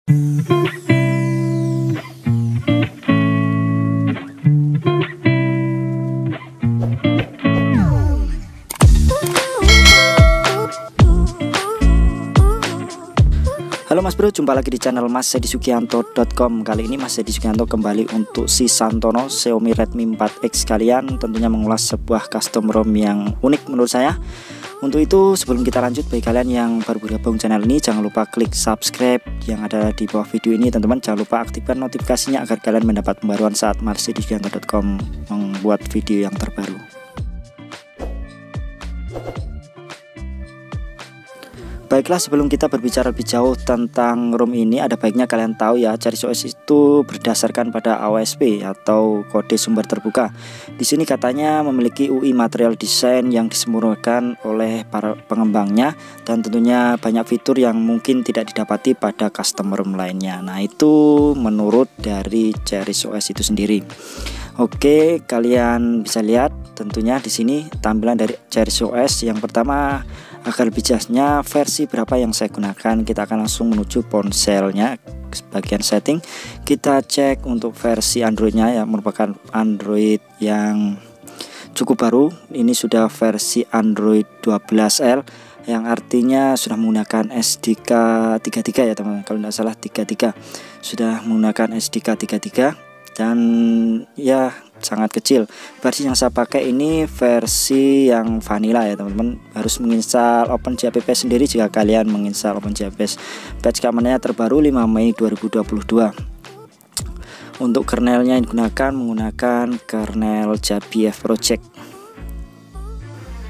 Halo Mas Bro, jumpa lagi di channel massedisugianto.com. Kali ini Mas Sedi Sugianto kembali untuk si Santono Xiaomi Redmi 4X kalian, tentunya mengulas sebuah custom ROM yang unik menurut saya. Untuk itu sebelum kita lanjut, bagi kalian yang baru bergabung channel ini, jangan lupa klik subscribe yang ada di bawah video ini teman-teman. Jangan lupa aktifkan notifikasinya agar kalian mendapat pembaruan saat massedisugianto.com membuat video yang terbaru. Baiklah, sebelum kita berbicara lebih jauh tentang ROM ini, ada baiknya kalian tahu ya, CerisOS itu berdasarkan pada AOSP atau kode sumber terbuka. Di sini katanya memiliki UI material design yang disempurnakan oleh para pengembangnya, dan tentunya banyak fitur yang mungkin tidak didapati pada custom ROM lainnya. Nah, itu menurut dari CerisOS itu sendiri. Oke, kalian bisa lihat tentunya di sini tampilan dari CerisOS. Yang pertama, agar lebih jelasnya versi berapa yang saya gunakan, kita akan langsung menuju ponselnya. Bagian setting kita cek untuk versi Androidnya, yang merupakan Android yang cukup baru. Ini sudah versi Android 12L, yang artinya sudah menggunakan SDK 33 ya teman-teman. Kalau tidak salah 33, sudah menggunakan SDK 33 dan ya sangat kecil. Versi yang saya pakai ini versi yang vanilla ya teman-teman. Harus menginstal OpenGApps sendiri jika kalian menginstal OpenGApps. Patch keamanannya terbaru 5 Mei 2022. Untuk kernelnya yang digunakan menggunakan kernel JBF Project.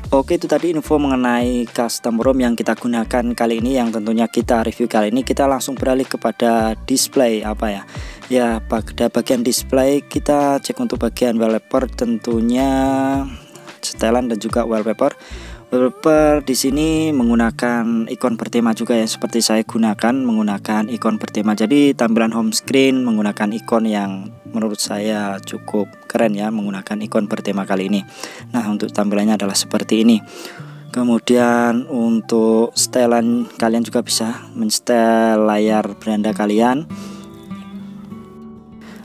Oke, itu tadi info mengenai custom ROM yang kita gunakan kali ini, yang tentunya kita review kali ini. Kita langsung beralih kepada display apa ya. Ya, pada bagian display kita cek untuk bagian wallpaper, tentunya setelan dan juga wallpaper. Wallpaper di sini menggunakan ikon bertema juga ya, seperti saya gunakan menggunakan ikon bertema. Jadi tampilan home screen menggunakan ikon yang menurut saya cukup keren ya, menggunakan ikon bertema kali ini. Nah, untuk tampilannya adalah seperti ini. Kemudian untuk setelan, kalian juga bisa mensetel layar beranda kalian.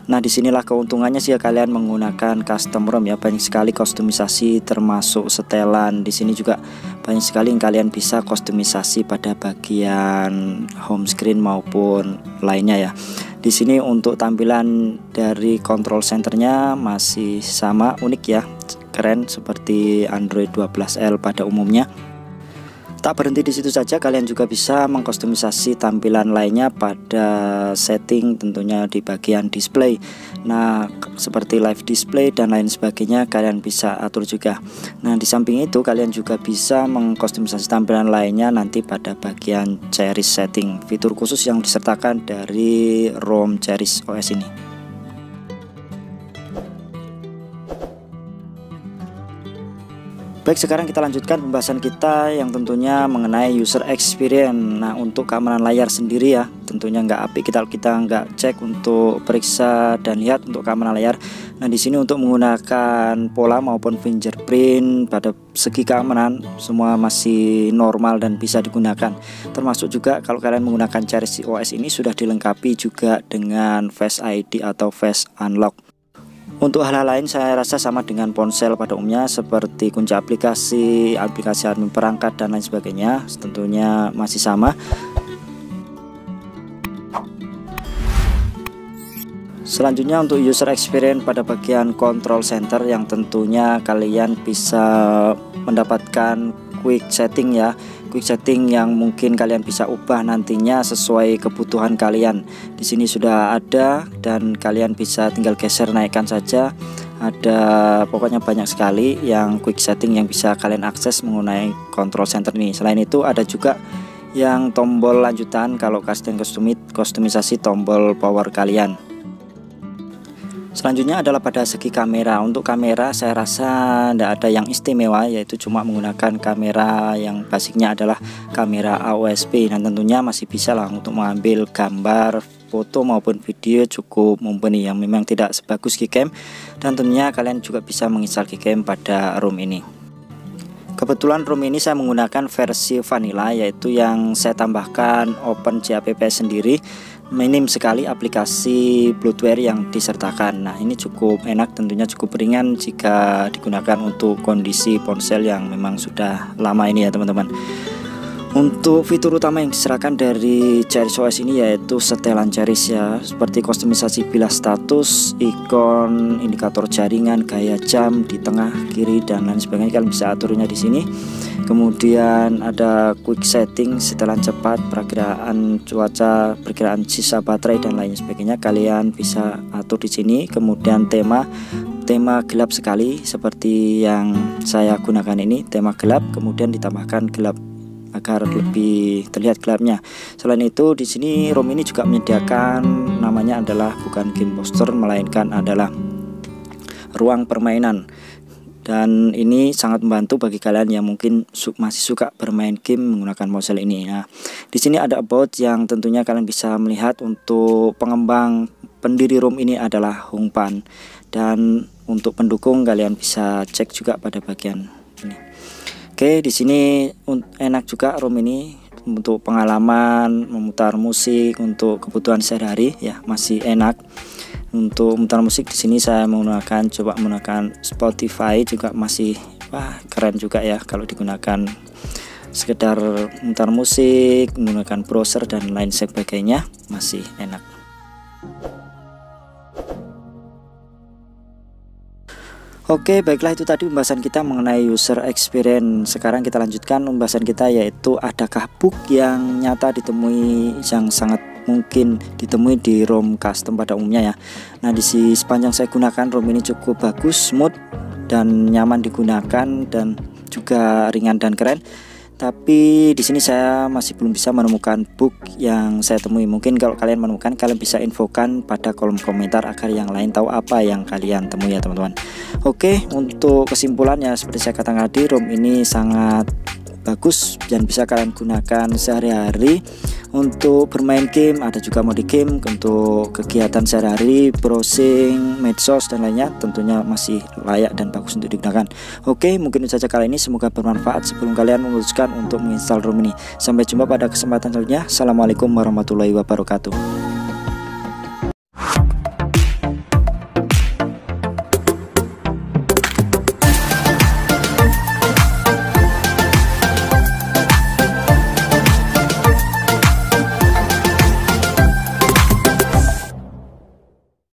Nah, disinilah keuntungannya sih ya kalian menggunakan custom ROM ya, banyak sekali kustomisasi termasuk setelan. Di sini juga banyak sekali yang kalian bisa kustomisasi pada bagian home screen maupun lainnya ya. Di sini untuk tampilan dari control centernya masih sama, unik ya, keren seperti Android 12L pada umumnya. Tak berhenti di situ saja, kalian juga bisa mengkustomisasi tampilan lainnya pada setting, tentunya di bagian display. Nah, seperti live display dan lain sebagainya kalian bisa atur juga. Nah, di samping itu kalian juga bisa mengkustomisasi tampilan lainnya nanti pada bagian Ceris setting, fitur khusus yang disertakan dari ROM CerisOS ini. Baik, sekarang kita lanjutkan pembahasan kita yang tentunya mengenai user experience. Nah, untuk keamanan layar sendiri ya, tentunya nggak apik kita nggak cek untuk periksa dan lihat untuk keamanan layar. Nah, di sini untuk menggunakan pola maupun fingerprint, pada segi keamanan semua masih normal dan bisa digunakan. Termasuk juga kalau kalian menggunakan CerisOS ini sudah dilengkapi juga dengan Face ID atau Face Unlock. Untuk hal-hal lain saya rasa sama dengan ponsel pada umumnya, seperti kunci aplikasi admin perangkat dan lain sebagainya, tentunya masih sama. Selanjutnya untuk user experience pada bagian control center, yang tentunya kalian bisa mendapatkan quick setting ya, quick setting yang mungkin kalian bisa ubah nantinya sesuai kebutuhan kalian. Di sini sudah ada dan kalian bisa tinggal geser, naikkan saja. Ada pokoknya banyak sekali yang quick setting yang bisa kalian akses mengenai control center ini. Selain itu ada juga yang tombol lanjutan kalau custom kustomisasi tombol power kalian. Selanjutnya adalah pada segi kamera. Untuk kamera saya rasa tidak ada yang istimewa, yaitu cuma menggunakan kamera yang basicnya adalah kamera AOSP, dan tentunya masih bisa lah untuk mengambil gambar, foto maupun video cukup mumpuni, yang memang tidak sebagus Gcam, dan tentunya kalian juga bisa menginstal Gcam pada ROM ini. Kebetulan ROM ini saya menggunakan versi vanilla, yaitu yang saya tambahkan OpenGApps sendiri. minim sekali aplikasi bloatware yang disertakan. Nah, ini cukup enak, tentunya cukup ringan jika digunakan untuk kondisi ponsel yang memang sudah lama ini ya teman-teman. Untuk fitur utama yang diserahkan dari CherishOS ini yaitu setelan Cherish ya, seperti kustomisasi bilas status, ikon, indikator jaringan, gaya jam di tengah, kiri dan lain sebagainya. Kalian bisa aturnya di sini. Kemudian ada quick setting, setelan cepat, perkiraan cuaca, perkiraan sisa baterai dan lain sebagainya. Kalian bisa atur di sini. Kemudian tema gelap sekali seperti yang saya gunakan ini, tema gelap, kemudian ditambahkan gelap agar lebih terlihat gelapnya. Selain itu di sini ROM ini juga menyediakan namanya adalah bukan game poster melainkan adalah ruang permainan. Dan ini sangat membantu bagi kalian yang mungkin masih suka bermain game menggunakan ponsel ini. Nah, di sini ada about yang tentunya kalian bisa melihat untuk pengembang pendiri ROM ini adalah Hongpan, dan untuk pendukung kalian bisa cek juga pada bagian ini. Oke, di sini enak juga ROM ini untuk pengalaman memutar musik untuk kebutuhan sehari-hari ya, masih enak. Untuk memutar musik di sini saya coba menggunakan Spotify, juga masih keren juga ya kalau digunakan sekedar memutar musik, menggunakan browser dan lain sebagainya, masih enak. Oke, baiklah itu tadi pembahasan kita mengenai user experience. Sekarang kita lanjutkan pembahasan kita, yaitu adakah bug yang nyata ditemui yang sangat mungkin ditemui di ROM custom pada umumnya ya. Nah, di sepanjang saya gunakan ROM ini cukup bagus, smooth dan nyaman digunakan dan juga ringan dan keren. Tapi di sini saya masih belum bisa menemukan bug yang saya temui. Mungkin kalau kalian menemukan, kalian bisa infokan pada kolom komentar agar yang lain tahu apa yang kalian temui ya teman-teman. Oke, untuk kesimpulannya seperti saya katakan tadi, ROM ini sangat bagus dan bisa kalian gunakan sehari-hari untuk bermain game. Ada juga mode game untuk kegiatan sehari-hari, browsing, medsos dan lainnya, tentunya masih layak dan bagus untuk digunakan. Oke, mungkin itu saja kali ini, semoga bermanfaat. Sebelum kalian memutuskan untuk menginstal ROM ini, sampai jumpa pada kesempatan selanjutnya. Assalamualaikum warahmatullahi wabarakatuh.